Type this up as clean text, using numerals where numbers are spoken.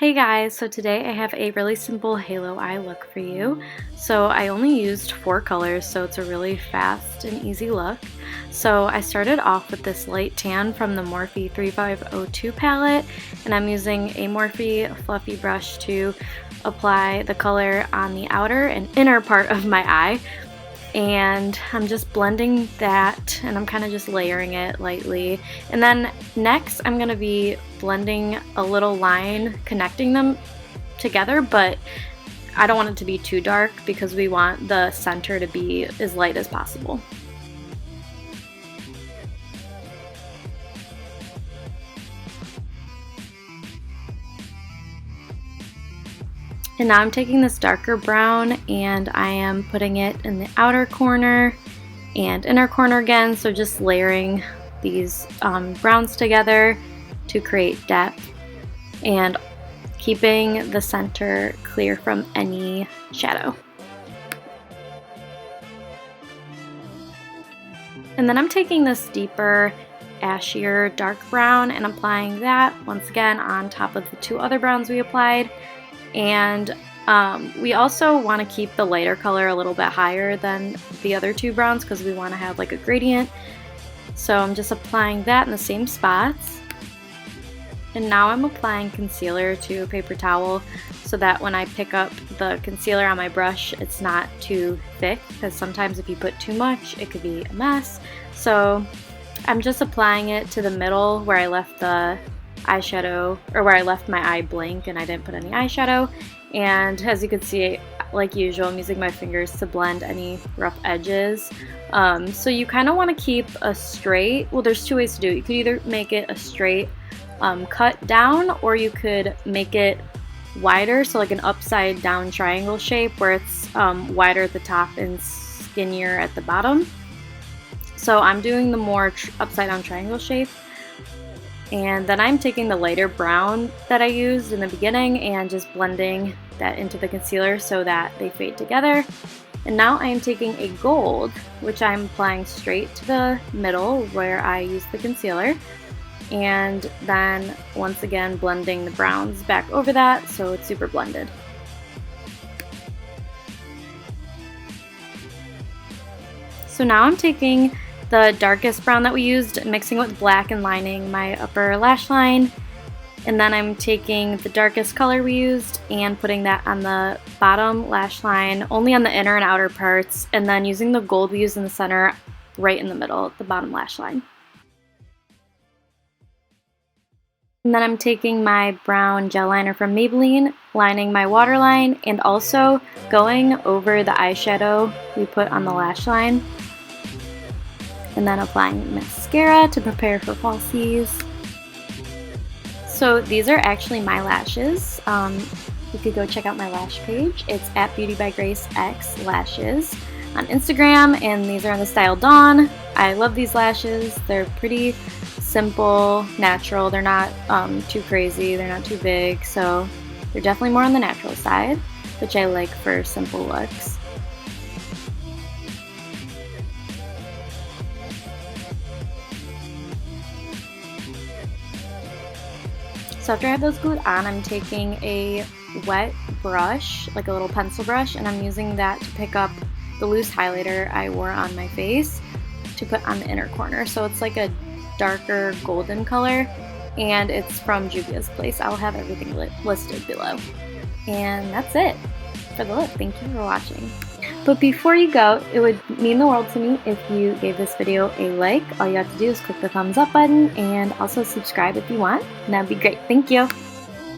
Hey guys, so today I have a really simple halo eye look for you. So I only used 4 colors, so it's a really fast and easy look. So I started off with this light tan from the Morphe 3502 palette, and I'm using a Morphe fluffy brush to apply the color on the outer and inner part of my eye. And I'm just blending that, and I'm kind of just layering it lightly. And then next I'm going to be blending a little line connecting them together, but I don't want it to be too dark because we want the center to be as light as possible. And now I'm taking this darker brown and I am putting it in the outer corner and inner corner again, so just layering these browns together to create depth and keeping the center clear from any shadow. And then I'm taking this deeper, ashier dark brown and applying that once again on top of the 2 other browns we applied. And we also want to keep the lighter color a little bit higher than the other 2 browns because we want to have like a gradient. So I'm just applying that in the same spots. And now I'm applying concealer to a paper towel so that when I pick up the concealer on my brush, it's not too thick, because sometimes if you put too much, it could be a mess. So I'm just applying it to the middle where I left the eyeshadow, or where I left my eye blank and I didn't put any eyeshadow. And as you can see, like usual, I'm using my fingers to blend any rough edges. So you kind of want to keep a straight, well, there's 2 ways to do it. You could either make it a straight cut down, or you could make it wider, so like an upside down triangle shape where it's wider at the top and skinnier at the bottom. So I'm doing the more upside down triangle shape. And then I'm taking the lighter brown that I used in the beginning and just blending that into the concealer so that they fade together. And now I am taking a gold, which I'm applying straight to the middle where I used the concealer. And then once again blending the browns back over that so it's super blended. So now I'm taking the darkest brown that we used, mixing it with black and lining my upper lash line. And then I'm taking the darkest color we used and putting that on the bottom lash line, only on the inner and outer parts, and then using the gold we used in the center right in the middle, the bottom lash line. And then I'm taking my brown gel liner from Maybelline, lining my waterline, and also going over the eyeshadow we put on the lash line. And then applying mascara to prepare for falsies. So these are actually my lashes. You could go check out my lash page. It's at beautybygracexlashes on Instagram, and these are in the style Dawn. I love these lashes. They're pretty simple, natural. They're not too crazy. They're not too big, so they're definitely more on the natural side, which I like for simple looks. So after I have those glued on, I'm taking a wet brush, like a little pencil brush, and I'm using that to pick up the loose highlighter I wore on my face to put on the inner corner. So it's like a darker golden color, and it's from Juvia's place. I'll have everything listed below. And that's it for the look. Thank you for watching. But before you go, it would mean the world to me if you gave this video a like. All you have to do is click the thumbs up button and also subscribe if you want, and that'd be great. Thank you.